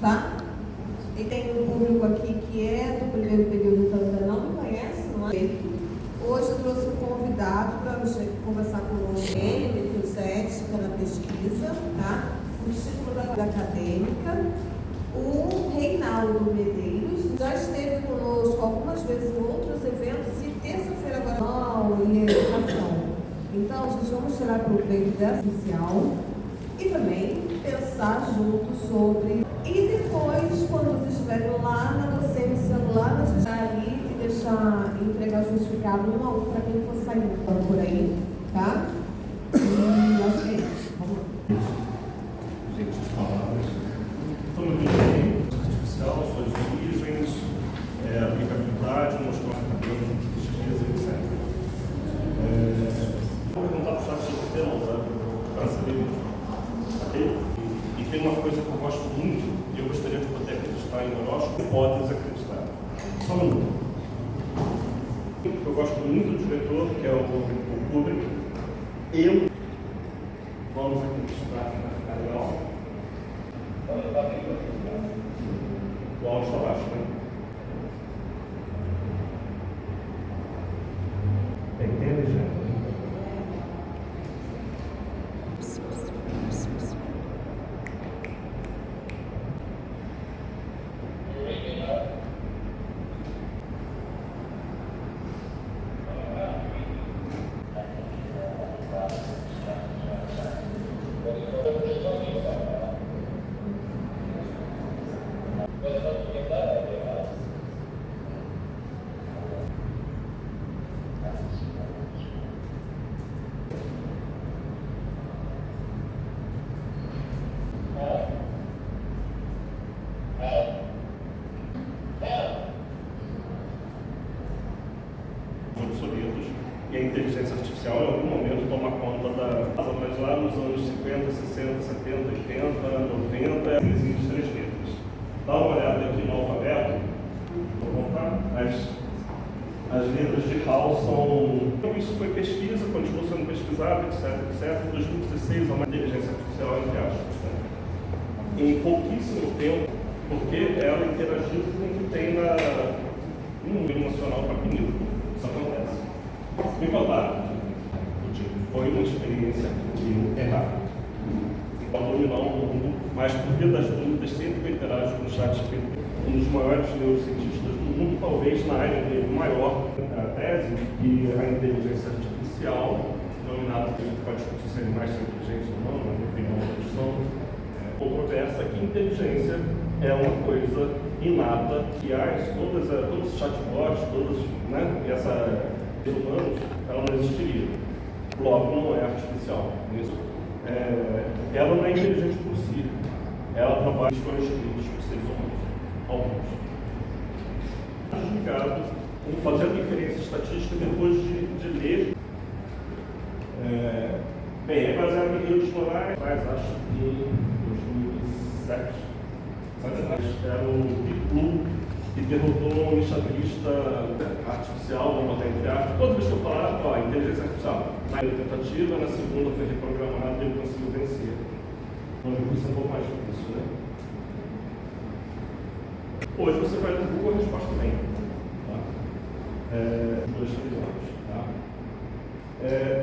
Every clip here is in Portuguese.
tá? E tem um público aqui que é do primeiro período, então ainda não me conhece, não é? Hoje eu trouxe um convidado para conversar conosco, ele, que o ética na pesquisa, tá? O Instituto da Acadêmica, o Reinaldo Medeiros, já esteve conosco algumas vezes em outros eventos e terça-feira agora não, e educação. Então, a gente vamos tirar proveito dessa inicial e também pensar juntos sobre. E depois, quando vocês estiverem lá na docência, lá na gente ali e deixar entregar o certificado um a um para quem for saindo por aí, tá? E acho que é isso. Vamos lá. Gente, as palavras. Estamos vendo artificial, suas origens, aplicabilidade, mostrar pesquisa, etc. Vou perguntar para o chat GPT, não, para saber mesmo. Ok? E tem uma coisa que eu gosto muito, e eu gostaria de poder acreditar em horóscopo, hipótese acreditar. Só um minuto. Eu gosto muito do diretor, que é o Kubrick. Vamos acreditar para ficar legal. O áudio está baixo, né? É inteligente. Obsoletos, e a inteligência artificial em algum momento toma conta mas lá nos anos 50, 60, 70, 80, 90, eles três letras. Dá uma olhada aqui no alfabeto, vou contar, as letras de HAL são... Então isso foi pesquisa, continuou sendo pesquisado, etc. Em 2016 é uma inteligência artificial, entre aspas, né? Em pouquíssimo tempo, porque ela interagiu com o que tem no mundo nacional para comigo. Isso acontece. Me contaram. Foi uma experiência errada. Então, dominar o mundo, mas por via das dúvidas, sempre interage com o chat GPT. Um dos maiores neurocientistas do mundo, talvez na área dele maior, a tese que a inteligência artificial, dominada que a gente pode discutir se animais são inteligentes ou não, na minha opinião, eles são controversa, que inteligência é uma coisa inata, que todos os chatbots, todos, né, humanos, ela não existiria. Logo, não é artificial. Ela não é inteligente por si. Ela trabalha com escritos por seres humanos. Alguns. Justificado, fazendo inferência estatística depois de ler. Bem, é baseado em Rio de Moraes, mas acho que em 2007. Era o Deep Blue, que derrotou um enxadrista artificial, vamos botar entre aspas. Toda vez que eu falar, inteligência artificial. Na tentativa, na segunda foi reprogramada e ele conseguiu vencer. Então, isso é um pouco mais difícil, né? Hoje você vai no Google, a resposta vem. Tá? 2, 3 anos. Tá?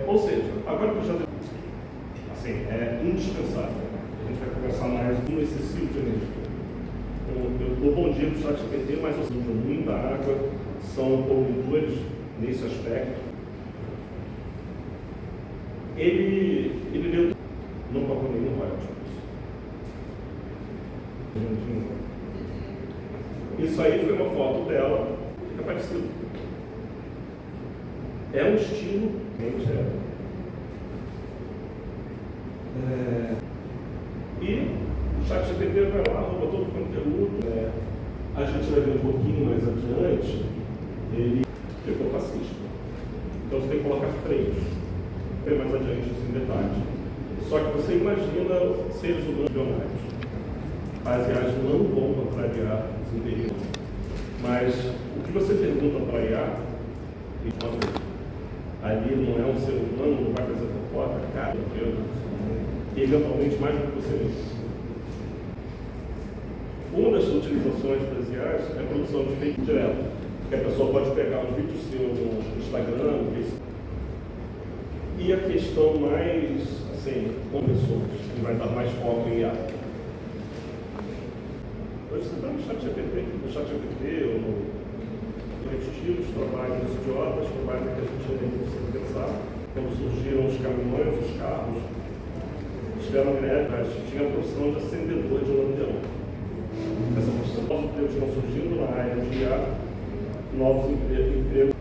Ou seja, agora que eu já assim, é indispensável. A gente vai conversar mais no excessivo de energia. Eu dou bom dia para o ChatGPT, mas usam muita água, são poluidores nesse aspecto. Ele deu. Não pagou nenhum royalty. Isso aí foi uma foto dela, fica parecido. É um estilo, gente. E o ChatGPT vai lá, rouba todo o conteúdo. A gente vai ver um pouquinho mais adiante, ele ficou fascista. Então você tem que colocar freios. Tem mais adiante isso em detalhe. Só que você imagina seres humanos bilionários. As IAs não vão contrariar os interesses. Mas o que você pergunta para a IA, ali não é um ser humano, não vai fazer fofoca, cara, e eventualmente mais do que você mesmo. utilizações das IAs é a produção de fake direto. Que a pessoa pode pegar um vídeo seu no Instagram, no Facebook. E a questão mais, assim, com pessoas, que vai dar mais foco em IA. Hoje você está no ChatGPT ou no repetitivos, trabalhos idiotas, trabalhos que a gente nem precisa pensar. Quando surgiram os caminhões, os carros, tiveram greve, mas tinha a profissão de acendedor de lampião. Essa profissão, os empregos estão surgindo na área de IA, novos empregos.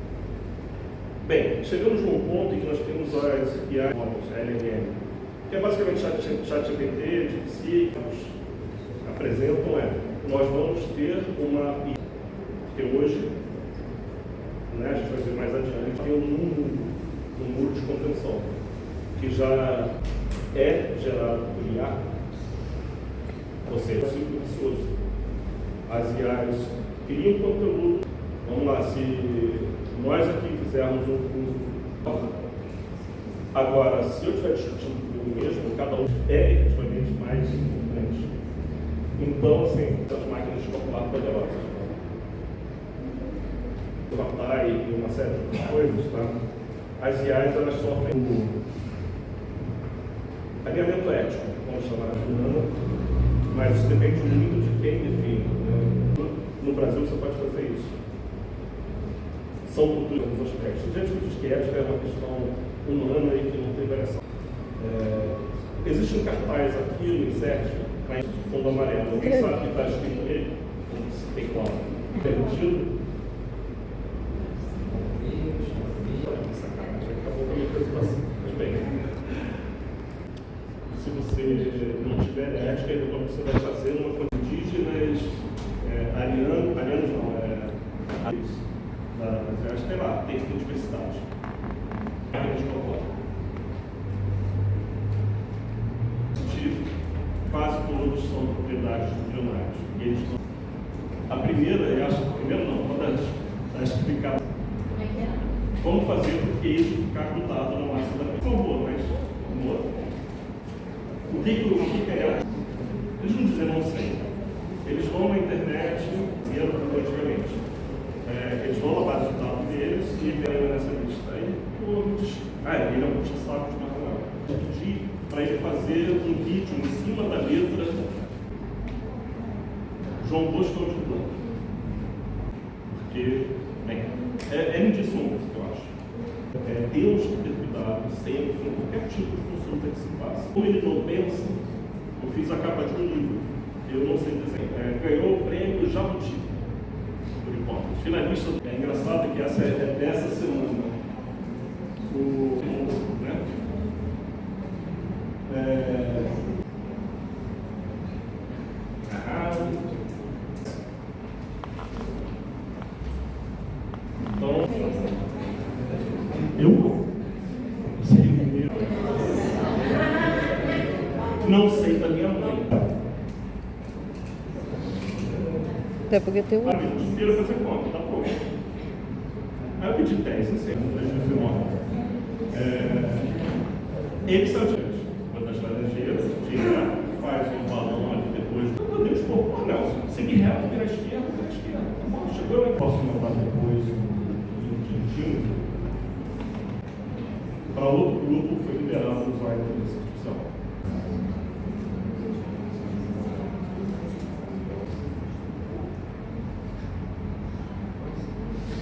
Bem, chegamos num ponto em que nós temos as IA, a LLM, que é basicamente ChatGPT, DeepSeek, que nos apresentam nós vamos ter uma IA, porque hoje, né, a gente vai ver mais adiante, tem um muro de contenção, que já é gerado por IA, ou seja, é um ciclo vicioso. As IAs criam conteúdo. Vamos lá, se nós aqui fizermos um curso, agora, se eu estiver discutindo comigo mesmo, cada um é efetivamente mais importante. Então, assim, as máquinas de calcular poderosas, e uma série de outras coisas, tá? As IAs, elas sofrem alinhamento ético, vamos chamar de mas isso depende muito de quem define. Né? No Brasil você pode fazer isso. São culturas nos aspectos. A gente diz que ética é uma questão humana e que não tem variação. Existe um cartaz aqui no INSET, de fundo amarelo. Alguém sabe o que está escrito nele? Tem qual? Permitido? Acabou com a minha preocupação. Mas bem, se você não tiver ética, então você vai fazer uma coisa indígenas, arianos não, acho que tem que ter diversidade. Quase todos são propriedades de bilionários. Eles não. A primeira, eu acho, uma das que ficar. Como fazer porque isso ficar grudado na massa da pessoa? Boa, mas boa. O que é ela? Eles não dizem não sei. Eles vão na internet e entram antigamente. Eles vão na base de dados deles e vêm nessa lista. Aí ele é um multissábio de Manuel. Eu pedi para ele fazer um vídeo em cima da letra João Bosco de Blanco. Porque, bem, é lindíssimo música, eu acho. Temos que ter cuidado sempre com qualquer tipo de consulta que se faça. Como ele não pensa, eu fiz a capa de um livro, eu não sei desenhar. Ganhou o prêmio Jabuti, por hipótese. Finalista, é engraçado que essa é dessa semana. Então, eu sei não sei da minha mãe. Até porque tem um. Primeiro fazer conta, tá pronto. Aí eu pedi 10, não sei, não deixa de ser ele saiu diante, uma das laranjeiras, tira, faz um balão ali depois. Meu Deus, pô, Nelson, seguir reto, vira à esquerda, tá bom, chegou, eu posso notar depois um filme. Para outro grupo foi liberado o usuário de inteligência artificial.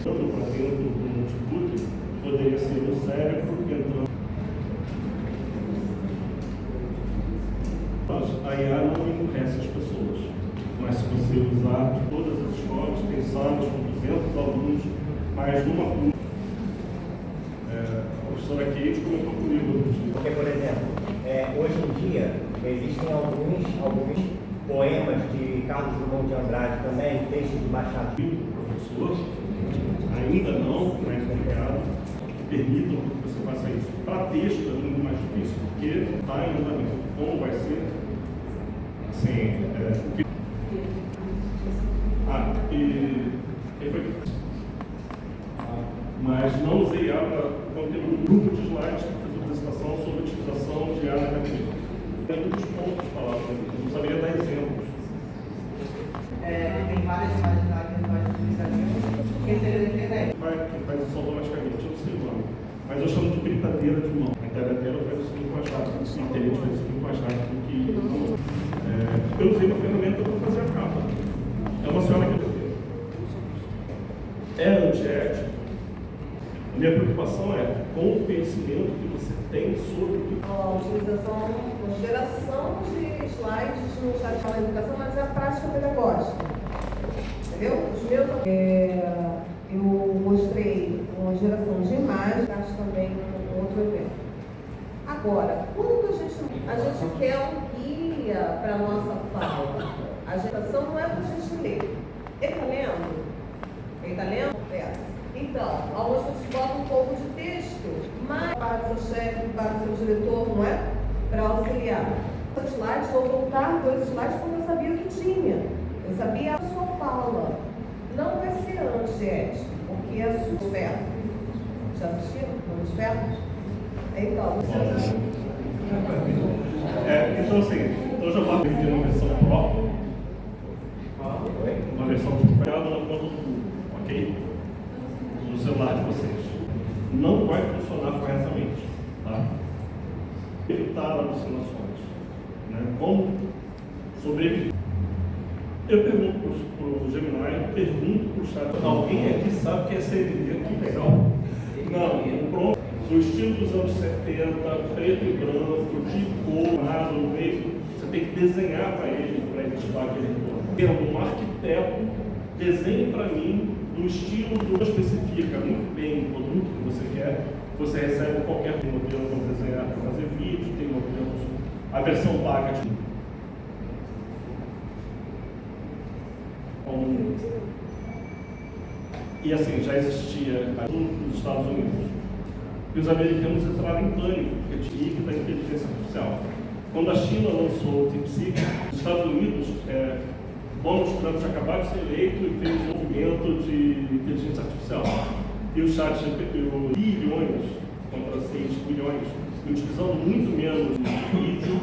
Tanto para dentro do notebook, poderia ser no cérebro entrando. A IA não emburrece as pessoas, mas se você usar de todas as escolas, tem salas com 200 alunos, mas numa turma. A professora Kate comentou comigo. Porque, por exemplo, hoje em dia existem alguns poemas de Carlos Drummond de Andrade também, textos de Machado. Professor, ainda não, mas obrigado, que permitam que você faça isso. Para texto é muito mais difícil, porque está em andamento. Como vai ser? Assim, mas não usei IA para conter um grupo de slides para fazer apresentação sobre a utilização de IA na academia. Tem muitos pontos falados aqui, não saberia dar exemplos. eu usei uma ferramenta para fazer a capa. É uma senhora que é antiético. A minha preocupação é com o conhecimento que você tem sobre o que... A utilização, a geração de slides no chat da educação, mas é a prática pedagógica. Entendeu? Os meus, eu mostrei uma geração de imagens, acho também um outro evento. Agora, quando a gente quer um guia para a nossa fala, a geração não é para a gente ler. Ele está lendo? Ele está lendo? É. Então, algumas pessoas botam um pouco de texto, mas para o seu chefe, para o seu diretor, não é? Para auxiliar. Os slides, vou voltar dois slides porque eu sabia o que tinha. Eu sabia a sua fala. Não vai ser antiético, porque é a sua oferta. Já assistiram? Os ofertas? Então, você... Então assim, eu já vou pedir uma versão própria, uma versão diferenciada na conta do Google, ok? No celular de vocês. Não vai funcionar corretamente, tá? Evitar alucinações, né? Como sobreviver. Eu pergunto para o Gemini, pergunto para o chat, alguém aqui sabe o que é CND? Que legal. Não, pronto. Do estilo dos anos 70, preto e branco, de cor, nada no meio, você tem que desenhar para ele estudar aquele retorno. Um arquiteto desenhe para mim do estilo do especifica muito bem o produto que você quer. Você recebe qualquer modelo para desenhar, para fazer vídeo, tem modelos, a versão paga. E assim, já existia nos Estados Unidos. E os americanos entraram em pânico, porque tinha que da inteligência artificial. Quando a China lançou o DeepSeek, os Estados Unidos, Donald Trump tinha acabado de ser eleito e fez um movimento de inteligência artificial. E o chat perdeu bilhões contra 6 bilhões, utilizando muito menos vídeo.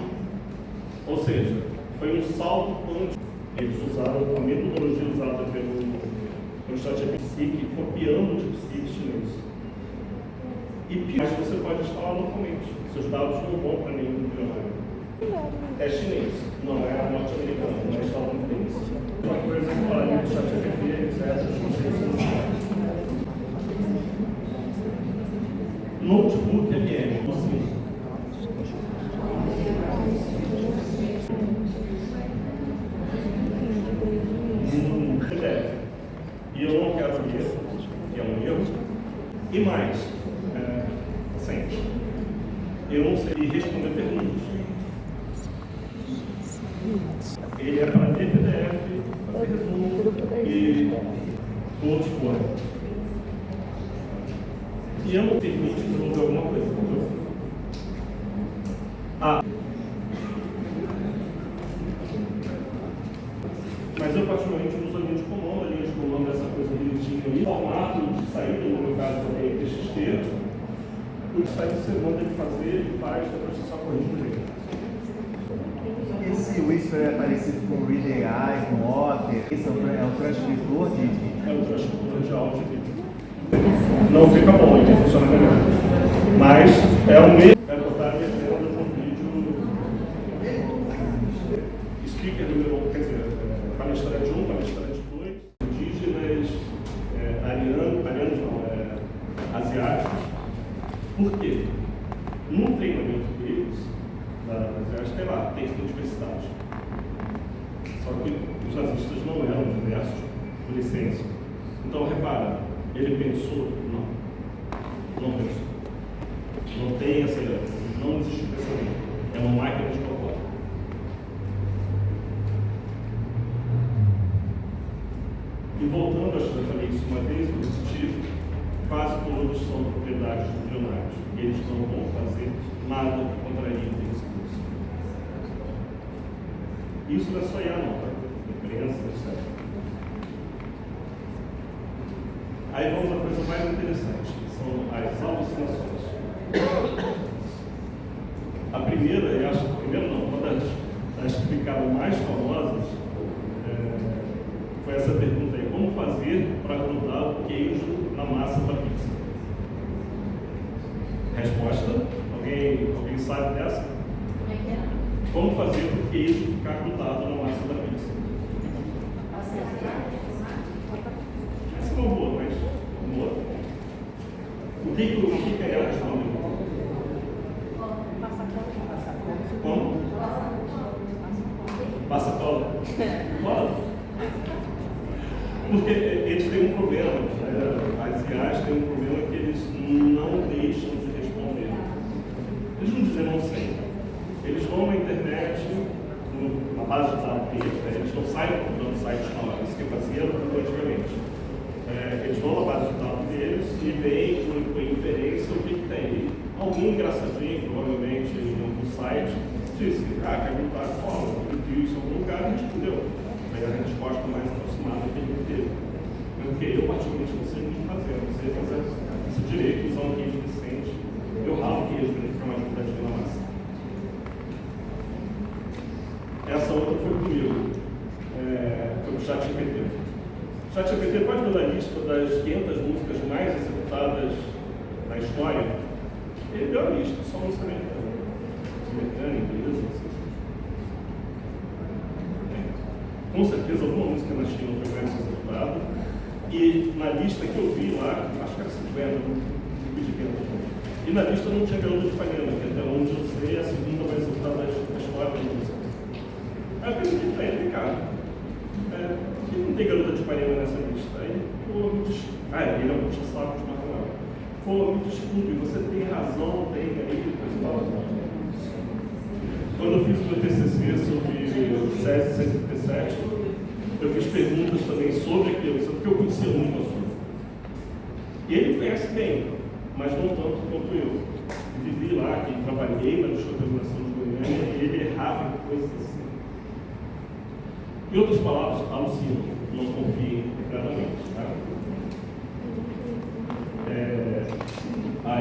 Ou seja, foi um salto quântico. Eles usaram a metodologia usada pelo chat DeepSeek, copiando o DeepSeek chinês. E pior, você pode instalar localmente. Seus dados não vão para nenhum bilionário. É chinês, não é norte-americano, não é estadunidense. Uma coisa que falaria do ChatGPT, etc. Notebook LM, assim. PDF. E eu não quero ver, que é um erro. E mais. Eu não sei responder perguntas. Ele é para ler PDF, fazer resumo e todos foram. E eu não permito desenvolver alguma coisa, entendeu? Mas eu particularmente uso a linha de comando, essa coisa bonitinha ali, formato de saída, no meu caso também é TXT. O que sai você manda ele fazer, ele faz, depois você só corrige o jeito. Esse Whisper é parecido com o Read AI, com o Otter? Esse é o transcritor de vídeo? É o transcritor de áudio e vídeo. Não fica bom, ele funciona melhor. Mas é o mesmo. É botar a legenda no vídeo. Speaker número 1, quer dizer, palestrante 1, palestrante 2, indígenas, arianos não, asiáticos. Por quê? No treinamento deles, tem lá, tem diversidade. Só que os nazistas não eram diversos, por licença. Então, repara, ele pensou? Não pensou. Não tem essa, não existe pensamento. É uma máquina de propósito. E voltando, acho que eu falei isso uma vez, vou repetir. Quase todos são propriedades de bilionários. Eles não vão fazer nada que contraria esse curso. Isso não é só IA, não, tá? Imprensa, etc. Aí vamos à coisa mais interessante, que são as alucinações. A primeira, eu acho que a primeira não, uma das que ficaram mais famosas foi essa pergunta aí: como fazer para grudar o queijo na massa da pizza? Resposta? Alguém sabe dessa? Como fazer para o queijo ficar grudado na massa da pizza? Essa é uma boa, mas boa. O que é ela respondeu? Como? Passa cola? Cola? Porque eles têm um problema, as IAs têm um problema que eles não deixam de responder. Eles não dizem não sei. Eles vão na internet, na base de dados deles, eles não saem procurando sites na hora, isso que fazia antigamente. Eles vão na base de dados deles e veem com inferência o que tem. Algum engraçadinho, provavelmente, em algum site, disse, quer botar cola, viu isso em algum lugar e respondeu. Aí a resposta mais aproximada que ele teve. Porque eu, particularmente, não sei o que fazer, não sei fazer esse direito, usar um queijo decente. Eu ralo queijo para ele ficar mais grudadinho na massa. Essa outra foi comigo. Foi o ChatGPT. O ChatGPT pode me dar a lista das 500 músicas mais executadas na história? Ele deu a lista, só música americana. Inglesa, não sei. Com certeza alguma música na China foi mais executada. E na lista que eu vi lá, acho que era 50, de 500. E na lista não tinha Garota de Ipanema, que até onde eu sei é a segunda mais executada da história da música. Aí eu perguntei para ele, cara, por que não tem Garota de Ipanema nessa lista? Aí ele, ele é um puxa-saco de Marco. Me desculpe, você tem razão, tem aí, quando eu fiz o meu TCC sobre SESI 137, eu fiz perguntas também sobre aquilo, porque eu conhecia muito o assunto. E ele conhece bem, mas não tanto quanto eu. Vivi lá, que trabalhei na descontaminação de Goiânia, e ele errava em coisas assim. Em outras palavras, alucina, não confiem completamente. Tá?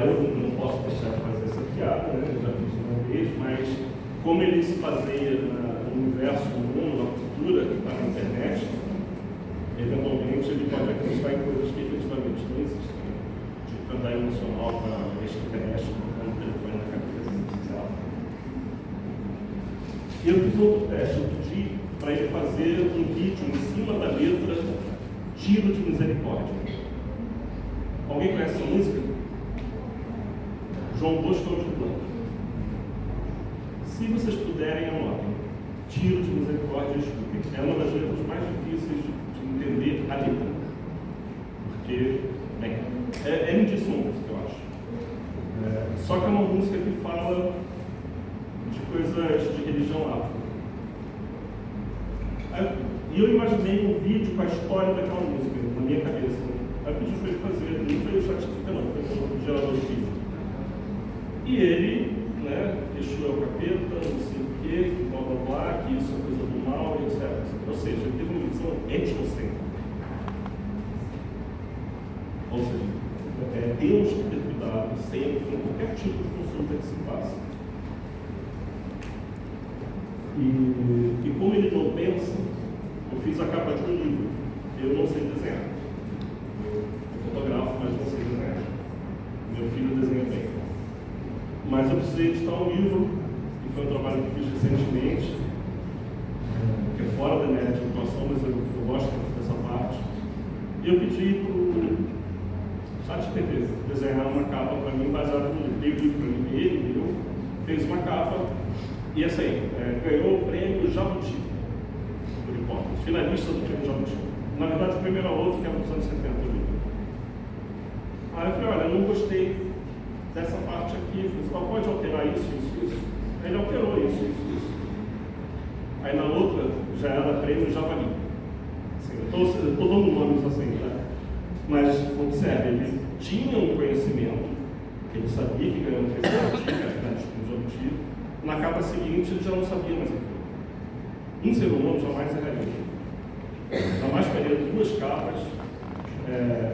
Eu não posso deixar de fazer essa piada, né? Eu já fiz uma vez, mas como ele se baseia no universo, no mundo, na cultura que está na internet, eventualmente ele pode acreditar em coisas que efetivamente não existem. Tipo, andar emocional para extraterrestre, colocando o telefone na cabeça, sei lá. E eu fiz outro teste, eu pedi para ele fazer um vídeo em cima da letra Tiro de Misericórdia. Alguém conhece essa música? João Bosco de Blanco. Se vocês puderem, anotem. Tiro de Misericórdia e Escutem. É uma das letras mais difíceis de entender a letra. Porque é lindíssima música, eu acho. Só que é uma música que fala de coisas de religião afro. E eu imaginei um vídeo com a história daquela música na minha cabeça. Aí eu pedi para ele fazer, não foi o ChatGPT não, foi o gerador de vídeo. E ele, Exu é o capeta, não sei o quê, blá blá blá, que isso é coisa do mal, etc. Ou seja, ele teve uma visão etnocêntrica. Ou seja, Deus tem que ter cuidado sempre com qualquer tipo de consulta que se faça. E como ele não pensa, eu fiz a capa de um livro. Eu não sei desenhar. Eu fotografo, mas não sei desenhar. Meu filho desenha bem. Mas eu precisei editar um livro, que foi um trabalho que fiz recentemente, que é fora da minha área de atuação, mas eu gosto dessa parte. E eu pedi para o ChatGPT desenhar uma capa para mim, baseada no livro. Dei o livro para mim, ele fez uma capa, e essa aí, ganhou o prêmio Jabuti, por hipótese, finalista do prêmio Jabuti. Na verdade, o primeiro outro, que era dos anos 70 do livro. Aí eu falei, olha, eu não gostei dessa parte aqui, você pode alterar isso. Aí ele alterou isso. Aí na outra já era prêmio Javali. Assim, eu estou dando nomes assim, tá? Mas observe, ele tinha um conhecimento, ele sabia que ganhou um Jabuti, na capa seguinte ele já não sabia mais aquilo. Um ser humano jamais erraria. Jamais faria duas capas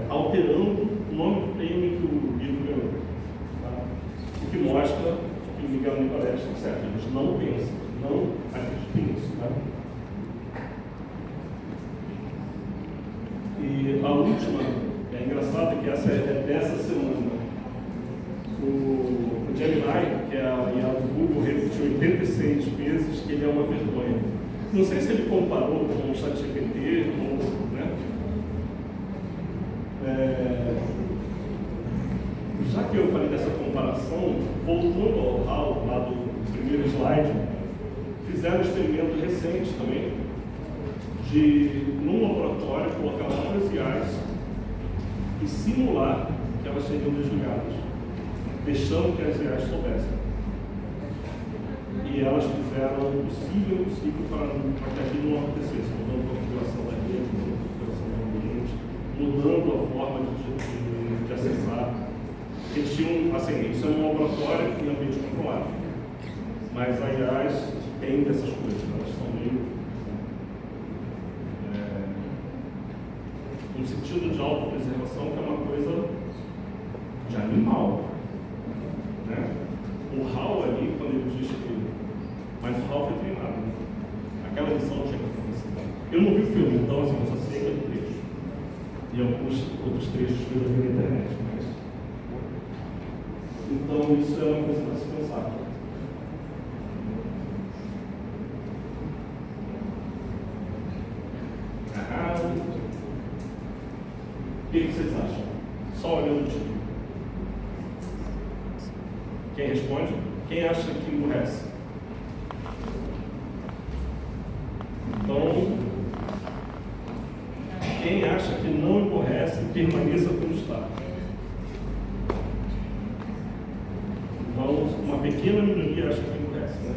alterando o nome do prêmio que o livro ganhou. O que mostra que o Miguel Nicoletti está certo, eles não pensam, não acreditam nisso. Tá? E a última, é engraçada que essa é dessa semana. O Gemini, que é a IA do Google, repetiu 86 vezes uma vergonha. Não sei se ele comparou com o ChatGPT, né? Já que eu falei dessa comparação, voltando ao HAL, lá do primeiro slide, fizeram um experimento recente também, de, num laboratório, colocar várias IAs e simular que elas seriam desligadas, deixando que as IAs soubessem. E elas fizeram o possível e o impossível para que aquilo não acontecesse, mudando a configuração da rede, mudando a configuração do ambiente, mudando a forma de acessar. Eles tinham, assim, isso é um laboratório em ambiente controlado, mas as IAs têm dessas coisas, elas são meio no sentido de autopreservação, que é uma coisa de animal, né? O HAL ali, quando ele diz que... Mas o HAL foi treinado, né? Aquela lição tinha que acontecer. Eu não vi o filme, então assim, eu só sei aquele trecho. E alguns outros trechos que eu já vi na internet. Mas... Então isso é uma coisa para se pensar. O que vocês acham? Só olhando o título. Quem responde? Quem acha que emburrece? Então, quem acha que não emburrece, permaneça como está. Então, uma pequena minoria acha que emburrece, né?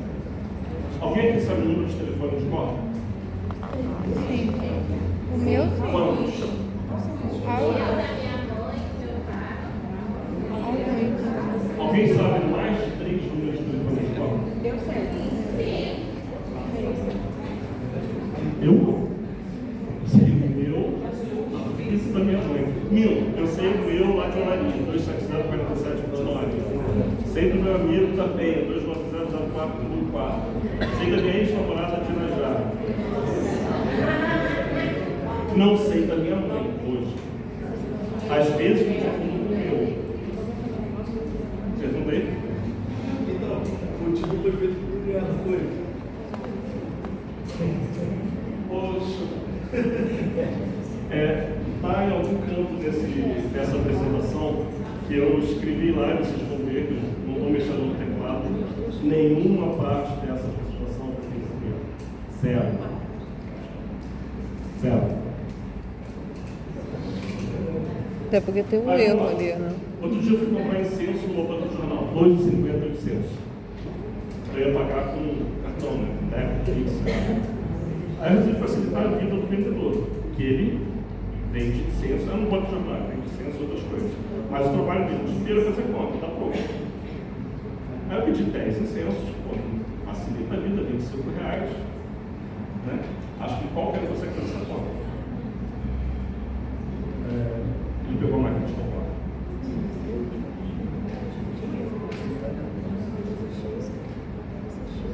Alguém aqui sabe o número de telefone de corda? Sim. O meu sim. Quantos? Alguém sabe mais de 3 números de telefone de corda? Eu sei. Eu sei o meu, isso da minha mãe. Eu sei o meu lá de Olaria, 270-47-29. Sei do meu amigo da Penha, 290-04-4. Sei da minha ex-namorada de Irajá. Não sei da minha mãe hoje. Às vezes me confundo com o meu. Vocês não veem? Então, o título foi feito por Juliana, foi? Poxa. Está em algum canto dessa apresentação que eu escrevi lá, e vocês vão ver que eu não estou mexendo no teclado, nenhuma parte dessa apresentação tem que ser. Zero. Até porque tem um erro ali, né? Outro dia eu fui comprar incenso no banco do jornal, 2,50 de incenso. Eu ia pagar com cartão, né? Aí eu resolvi facilitar a vida do vendedor, que ele vende incenso, eu não posso jogar, vende incenso e outras coisas. Mas o trabalho dele o dia inteiro é fazer conta, tá pronto. Aí eu pedi 10 incensos, facilita a vida, R$25, né? Acho que qualquer um consegue fazer essa conta. Ele pegou a máquina de comprar.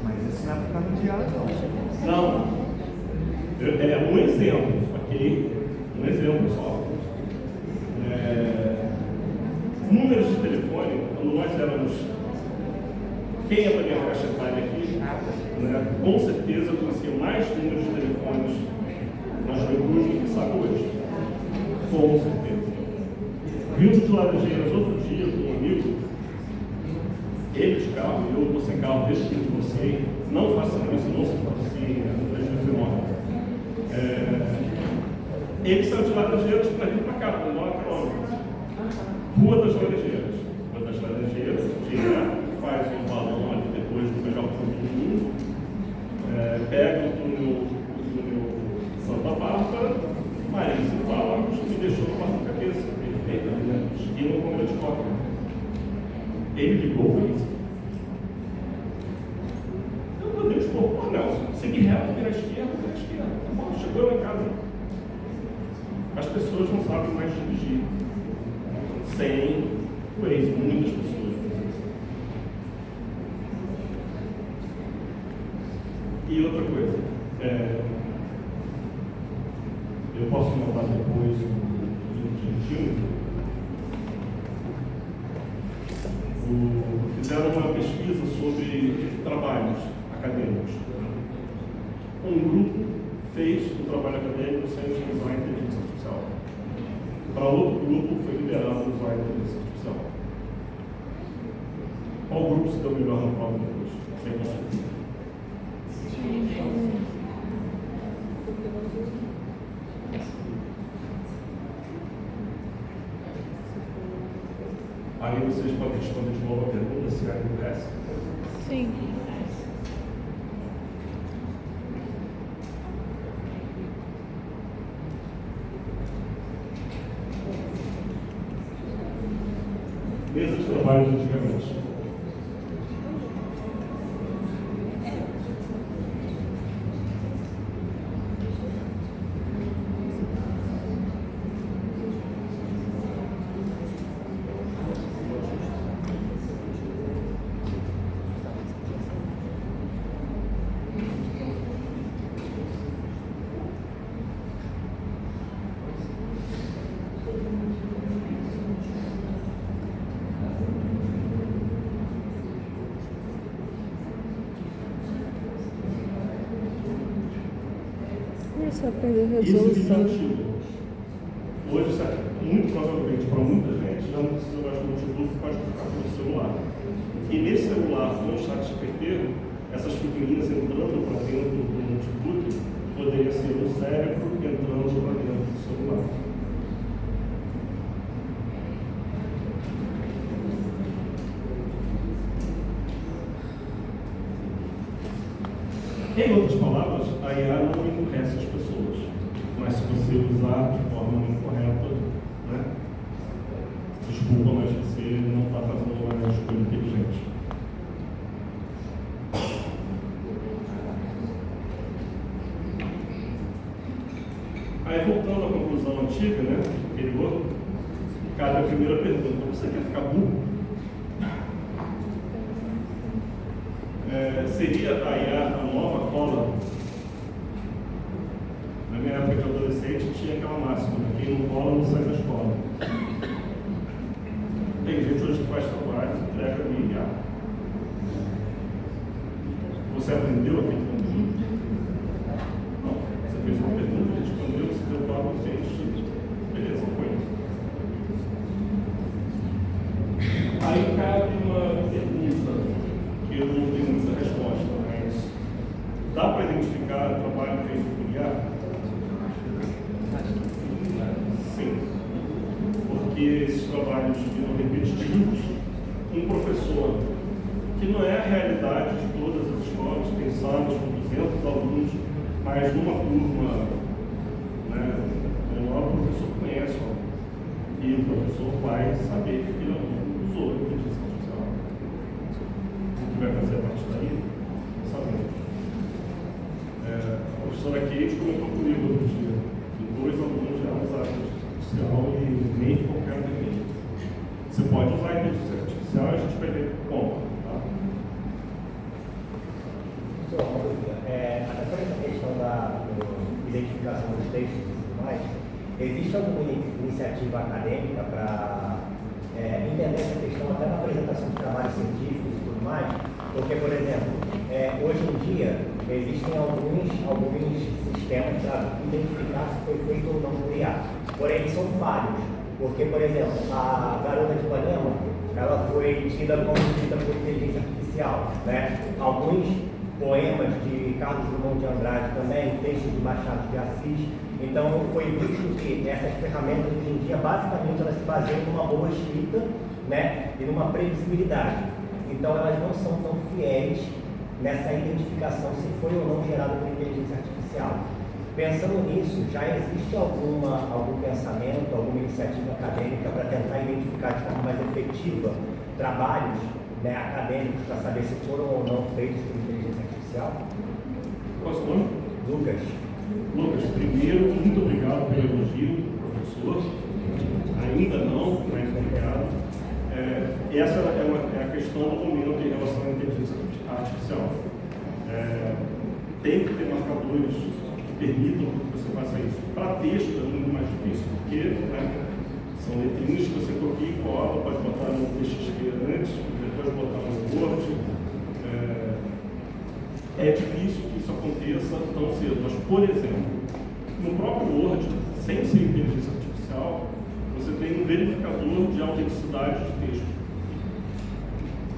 Mas isso não é por causa de água, não. Não. É um exemplo, ok? Um exemplo só. Números de telefone, quando nós éramos... Quem é da minha faixa etária aqui, né, com certeza eu conhecia mais números de telefones na juventude do que sabe hoje. Com certeza. Vindo de Laranjeiras outro dia com um amigo, ele de carro, eu vou sem carro desde que eu divorciei, não façam isso, não se divorciem, prejuízo enorme. Ele saiu de Laranjeiras para vir para cá, para 9 quilômetros. Rua das Laranjeiras. Rua das Laranjeiras, direto, faz um balão ali depois do melhor caminho, pega o túnel Santa Bárbara, Marisa e Palacos, me deixou com uma cabeça perfeita, né? Esquina com a de coca. Ele ligou para isso. Eu mandei pô, Nelson, segui reto, vira à esquerda, tá bom, chegou lá em casa. As pessoas não sabem mais dirigir. Sem o Waze, muitas pessoas. E outra coisa, eu posso mandar depois um direitinho. Fizeram uma pesquisa sobre trabalhos acadêmicos. um grupo fez o trabalho acadêmico sem utilizar a inteligência artificial. Para outro grupo foi liberado usar a inteligência artificial. Qual grupo se deu melhor na prova depois? Sem consulta. Aí vocês podem responder de novo a pergunta se há do resto. Sim. Mesa de trabalho de antigamente. Só perder Isso é resolução. antigo. Hoje, muito provavelmente, para muita gente, já não precisa mais do notebook, pode ficar pelo celular. E nesse celular, com o chat GPT, essas figurinhas entrando para dentro do notebook, poderia ser o cérebro entrando para dentro do celular. Em outras palavras, a IA não emburrece as pessoas, mas se você usar de forma incorreta, né? Desculpa, mas você não está fazendo uma escolha inteligente. Aí, voltando à conclusão antiga, né, anterior, cabe a primeira pergunta: você quer ficar burro? Seria a IA a nova cola? Na minha época de adolescente tinha aquela máxima: quem não cola não sai da escola. Tem gente hoje que faz trabalho e entrega via IA. Você aprendeu aquele conteúdo? Não. Você fez uma pergunta, respondeu, você deu para vocês. Beleza, foi isso. Aí cabe uma pergunta que eu não tenho muita resposta, mas dá para identificar o trabalho feito por IA? Sim. Porque esses trabalhos viram repetitivos. Um professor, que não é a realidade de todas as escolas, tem salas com 200 alunos, mas numa turma, né, menor, o professor conhece o aluno. E o professor vai saber que aquele aluno usou a inteligência artificial. O que vai fazer a partir daí? Não sabemos. A professora Kate comentou comigo outro dia que 2 alunos já usaram a inteligência artificial e nem de qualquer maneira. Você pode usar a inteligência artificial e a gente vai ver como. Tá? Só uma dúvida. Até sobre essa questão da identificação dos textos e tudo mais, existe alguma iniciativa acadêmica para entender essa questão até na apresentação de trabalhos científicos e tudo mais? Porque, por exemplo, hoje em dia existem alguns sistemas para identificar se foi feito ou não por IA. Porém, eles são falhos. Porque, por exemplo, a Garota de Ipanema, ela foi tida como escrita por inteligência artificial, né? Alguns poemas de Carlos Drummond de Andrade também, textos de Machado de Assis. Então, foi visto que essas ferramentas, hoje em dia, basicamente, elas se baseiam numa boa escrita, né? E numa previsibilidade. Então, elas não são tão fiéis nessa identificação se foi ou não gerado por inteligência artificial. Pensando nisso, já existe algum pensamento, alguma iniciativa acadêmica para tentar identificar de forma mais efetiva trabalhos, né, acadêmicos para saber se foram ou não feitos por inteligência artificial? Qual é o seu nome? Lucas. Lucas, primeiro, muito obrigado pelo elogio, professor. Ainda não, mas obrigado. Essa é a questão do momento em relação à inteligência artificial. Tem que ter marcadores que permitam que você faça isso. Para texto é muito mais difícil, porque são letrinhas que você copia e cola, pode botar no TXT antes, depois botar no Word. É difícil que isso aconteça tão cedo, mas, por exemplo, no próprio Word, sem ser inteligência artificial, você tem um verificador de autenticidade de texto.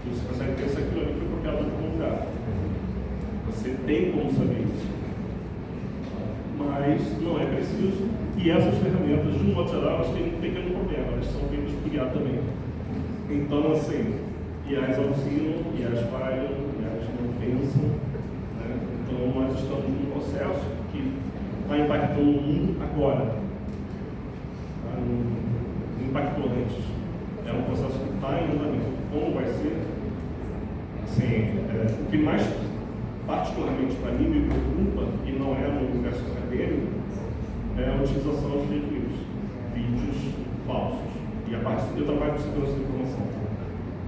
E você consegue pensar que aquilo ali foi copiado de algum lugar. Você tem como saber isso. Mas não é preciso. E essas ferramentas, de um modo geral, elas têm um pequeno problema. Elas são feitas por IA também. Então, assim, IAs auxiliam, IAs falham, IAs não pensam. Né? Então, nós estamos num processo que está impactando o mundo agora. Tá? Não impactou antes. É um processo que está em andamento. Como vai ser? Assim, o que mais, particularmente para mim, me preocupa, e não é no universo acadêmico, é a utilização de fake news, vídeos falsos. E a parte eu trabalho com segurança da informação.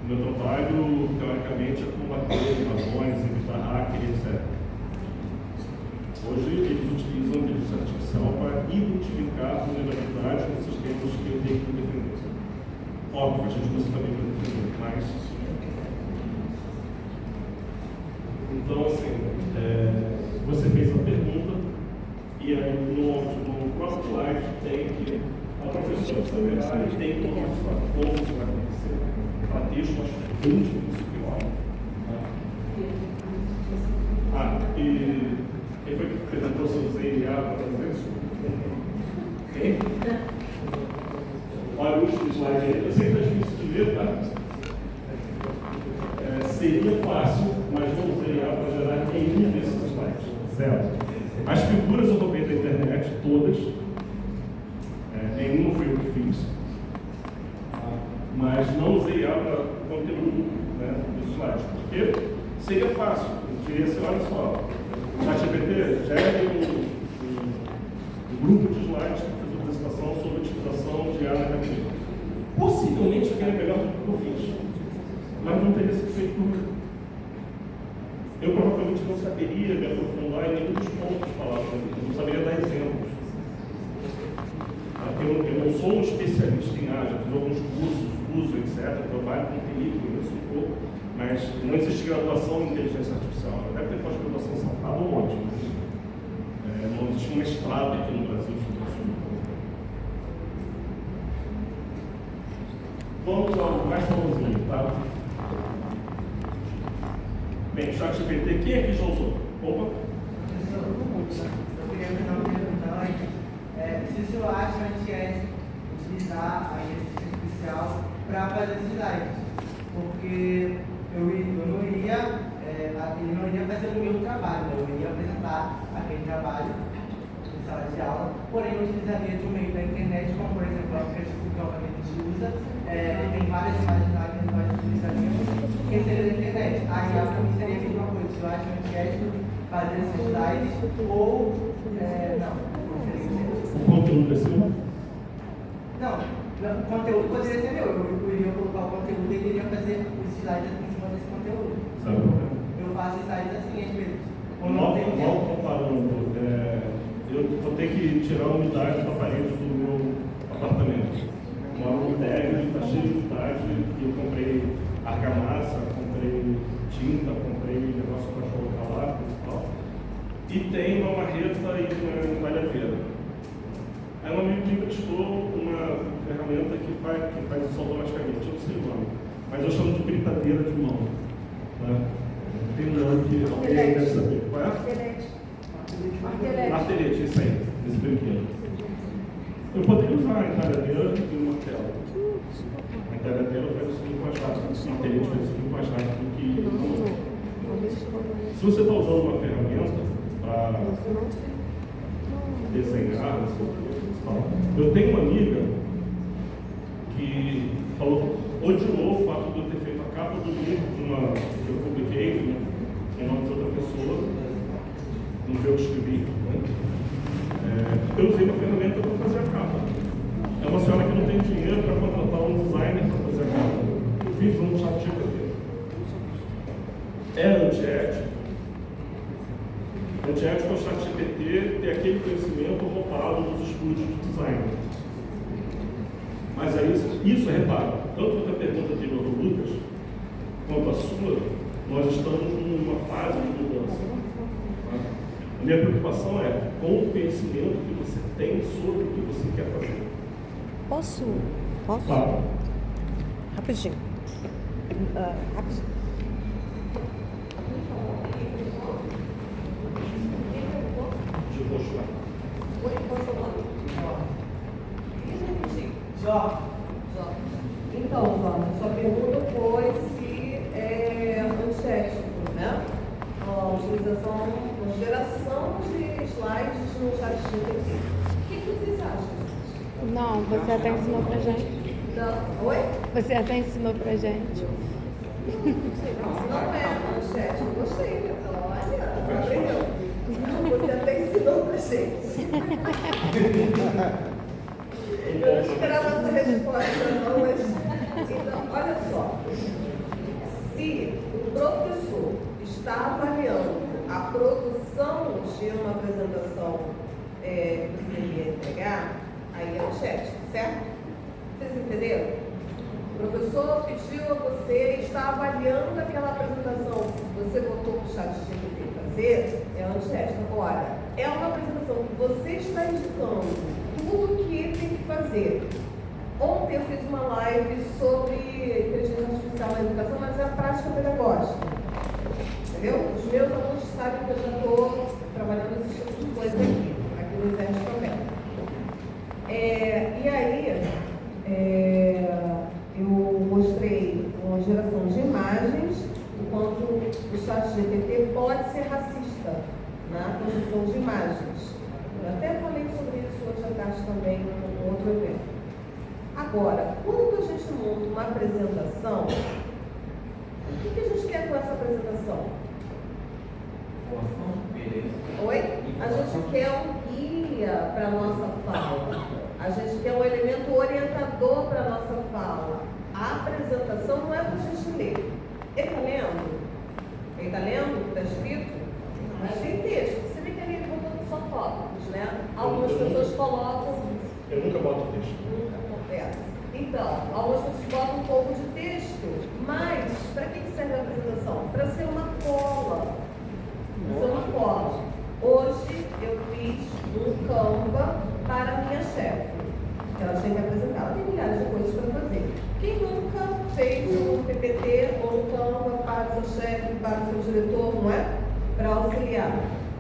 O meu trabalho, teoricamente, é combater invasões, evitar hacker, etc. Hoje, eles utilizam a inteligência artificial para identificar vulnerabilidades nos sistemas que eu tenho que defender. Óbvio, a gente usa também para defender, mas... Então, assim, você fez a pergunta, e aí no próximo slide tem que a professora saber, tem que mostrar como isso vai acontecer. Para texto, acho que é bem difícil que eu acho. E quem foi que apresentou o seu ZIA para fazer isso? Quem? Olha o último slide aí, eu sei que é difícil de ver, tá? Seria fácil, mas não usei IA para gerar nenhum desses slides. Zero. As figuras eu roubei da internet, todas. Nenhuma foi eu que fiz. Mas não usei IA para conteúdo, né, dos slides. Porque seria fácil. Seria assim, olha só, o ChatGPT gera um grupo de slides para fazer apresentação sobre a utilização de IA na academia. Possivelmente ficaria melhor do que eu fiz. Mas não teria sido feito nunca. Eu provavelmente não saberia me aprofundar em nenhum dos pontos falados ali. Eu não saberia dar exemplos. Eu não sou um especialista em IA, já fiz alguns cursos, uso, etc. Trabalho com TI, conheço um pouco, mas não existe graduação em inteligência artificial. Deve ter pós-graduação safada um monte, mas não existe um mestrado aqui no Brasil sobre o assunto. Vamos ao mais famosinho, tá? Bem, ChatGPT, quem aqui já usou? Opa! Eu queria fazer uma pergunta antes. Se o senhor acha antiético utilizar a inteligência artificial para fazer slides? Porque eu não iria, ele não iria fazer o meu trabalho, né? Eu iria apresentar aquele trabalho em sala de aula, porém eu utilizaria de um meio da internet, como por exemplo o aplicativo que a gente usa, ele tem várias imagens lá que nós utilizaríamos, que seria da internet. Aí para mim seria a mesma coisa, se eu acho antiético fazer esses slides ou não. O conteúdo é seu? Não, o conteúdo poderia ser meu. Eu iria colocar o conteúdo e ele iria fazer os slides em cima desse conteúdo. Sabe? Eu faço slides assim às vezes. Ou Mal não tenho tempo. comparando, eu vou ter que tirar a umidade da parede do meu apartamento. Moro no térreo, está cheio de umidade, e eu comprei argamassa, comprei tinta, comprei negócio para colocar lá, principal. E tem uma marreta aí não vale a pena. Aí um amigo me emprestou uma ferramenta que faz isso automaticamente, eu não sei o nome, mas eu chamo de britadeira de mão. Né? Tem um nome que alguém deve saber. Qual é? Martelete, isso aí, esse brinquedo. Eu poderia usar a entalhadeira e um martelo. A entalhadeira faz isso muito mais rápido, o martelete faz isso muito mais rápido do que... Se você está usando uma ferramenta para desenhar, eu tenho uma amiga que odiou o fato de eu ter feito a capa do livro que eu publiquei em nome de outra pessoa, no que eu escrevi. Eu usei uma ferramenta para fazer a capa. É uma senhora que não tem dinheiro para contratar um designer para fazer a capa. Eu fiz um ChatGPT. É antiético. Antiético é o ChatGPT ter aquele conhecimento roubado dos estúdios de design. Mas aí, isso é reparo. Tanto que a pergunta anterior do Lucas, quanto a sua, nós estamos numa fase de mudança. Minha preocupação é com o conhecimento que você tem sobre o que você quer fazer. Posso? Claro. Rapidinho. Rapidinho. De rosto lá. Oi, posso falar? Jó. Então, João, sua pergunta foi se é antiético, né? A utilização, a geração de slides no chat GPT. O que vocês acham? Não, você até ensinou pra gente. Não. Oi? Você até ensinou pra gente. Não é manchete, eu gostei. Olha, aprendeu. Você até ensinou pra gente. Eu não esperava essa resposta, não, mas. Então, olha só. Se o professor está avaliando a produção de uma apresentação que você deveria entregar, aí é o chat, certo? Vocês entenderam? O professor pediu a você, está avaliando aquela apresentação, você botou para o chat GPT fazer, é antiético. Agora, é uma apresentação que você está indicando tudo o que ele tem que fazer. Ontem eu fiz uma live sobre inteligência artificial na educação, mas é a prática pedagógica. Entendeu? Os meus alunos sabem que eu já estou trabalhando esse tipo de coisa aqui no Exército também. E aí, eu mostrei uma geração de imagens, enquanto o chat GPT pode ser racista na construção de imagens. Eu até falei sobre isso hoje à tarde também, em outro evento. Agora, quando a gente monta uma apresentação, o que a gente quer com essa apresentação? Oi? A gente quer um guia para a nossa fala. A gente quer um elemento orientador para a nossa fala. A apresentação não é para a gente ler. Ele está lendo? Ele está lendo o que está escrito? Mas tem texto. Você vê que ali ele botou só tópicos, né? Algumas pessoas colocam. Eu nunca boto texto. Então, algumas pessoas botam um pouco de texto, mas para que serve a apresentação? Para ser uma cola. Para ser uma cola. Hoje eu fiz um Canva para a minha chefe, que ela tinha que apresentar. Ela tem milhares de coisas para fazer. Quem nunca fez um PPT ou um Canva para o seu chefe, para o seu diretor, não é? Para auxiliar.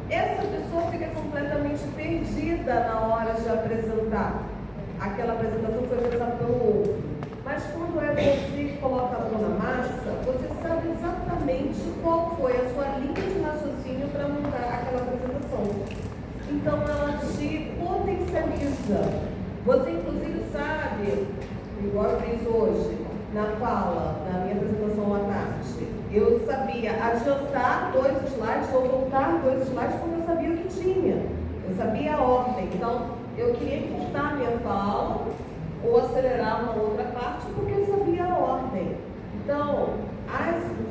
Essa pessoa fica completamente perdida na hora de apresentar. Aquela apresentação foi realizada pelo outro. Mas quando é você que coloca a mão na massa, você sabe exatamente qual foi a sua linha de raciocínio para montar aquela apresentação. Então ela te potencializa. Você inclusive sabe, igual eu fiz hoje, na fala, na minha apresentação à tarde, eu sabia adiantar 2 slides ou voltar 2 slides porque eu sabia o que tinha. Eu sabia a ordem. Então, eu queria encurtar minha fala ou acelerar uma outra parte porque eu sabia a ordem. Então,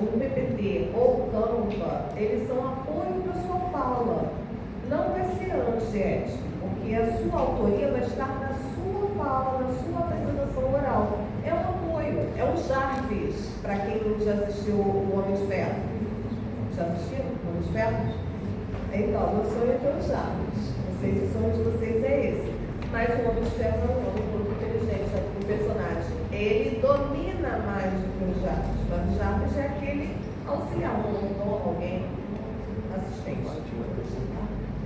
o PPT ou o Canva, eles são apoio para a sua fala. Não vai ser antiético, porque a sua autoria vai estar na sua fala, na sua apresentação oral. É um apoio, é um Jarvis, para quem já assistiu o Homem de Ferro. Já assistiu o Homem de Ferro? Então, meu sonho é ter um Jarvis. Não sei se o sonho de vocês é esse. Mas o Homem de Ferro é um homem muito inteligente, é um personagem. Ele domina mais do que o Jarvis. Mas o Jarvis é aquele auxiliar, um mentor, alguém assistente.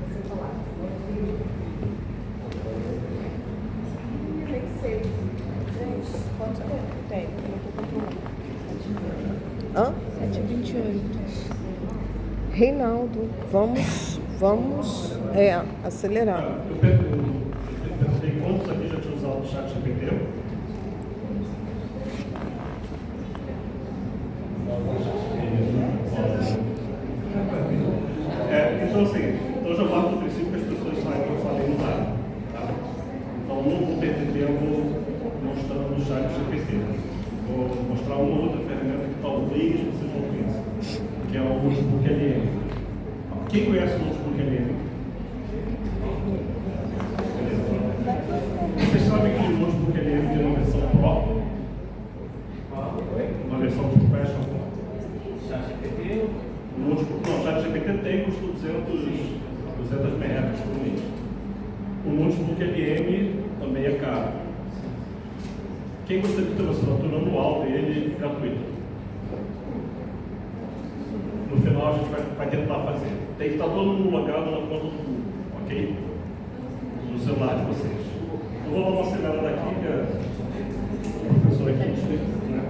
Você falar. Tem que ser. Gente, quanto tempo tem? Hã? 7h28. Reinaldo, vamos acelerar. Eu perguntei quantos aqui já tinham usado o chat GPT? Então assim, eu já parto do princípio que as pessoas sabem usar. Tá? Então não vou perder tempo mostrando o chat GPT. Vou mostrar uma outra ferramenta que talvez vocês não conheçam, que é o Notebook LM. Quem conhece o Notebook LM? Vocês sabem que o Notebook LM tem uma versão Pro? Uma versão de Professional? ChatGPT? O Notebook, não, o ChatGPT tem, custa 200 O notebook LM também é caro. Quem gostaria de ter uma assinatura anual dele gratuita? No final a gente vai tentar fazer. Tem que estar todo mundo logado na conta do Google, ok? No celular de vocês. Eu vou dar uma acelerada aqui, que a professora aqui explica, né?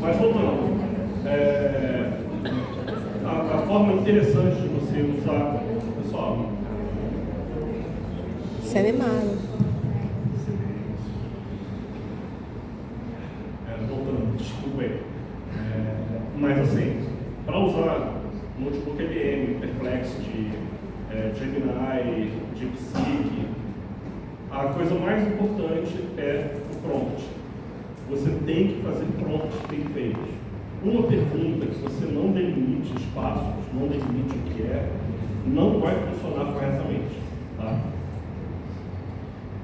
Mas voltando, a forma interessante de você usar, pessoal. Você é mimado. Voltando, desculpa aí. Mas assim, para usar notebook LM, Perplexity, Gemini, DeepSeek, a coisa mais importante é o prompt. Você tem que fazer prompts bem feitos. Uma pergunta que você não delimite espaços, não delimite o que é, não vai funcionar corretamente. Tá?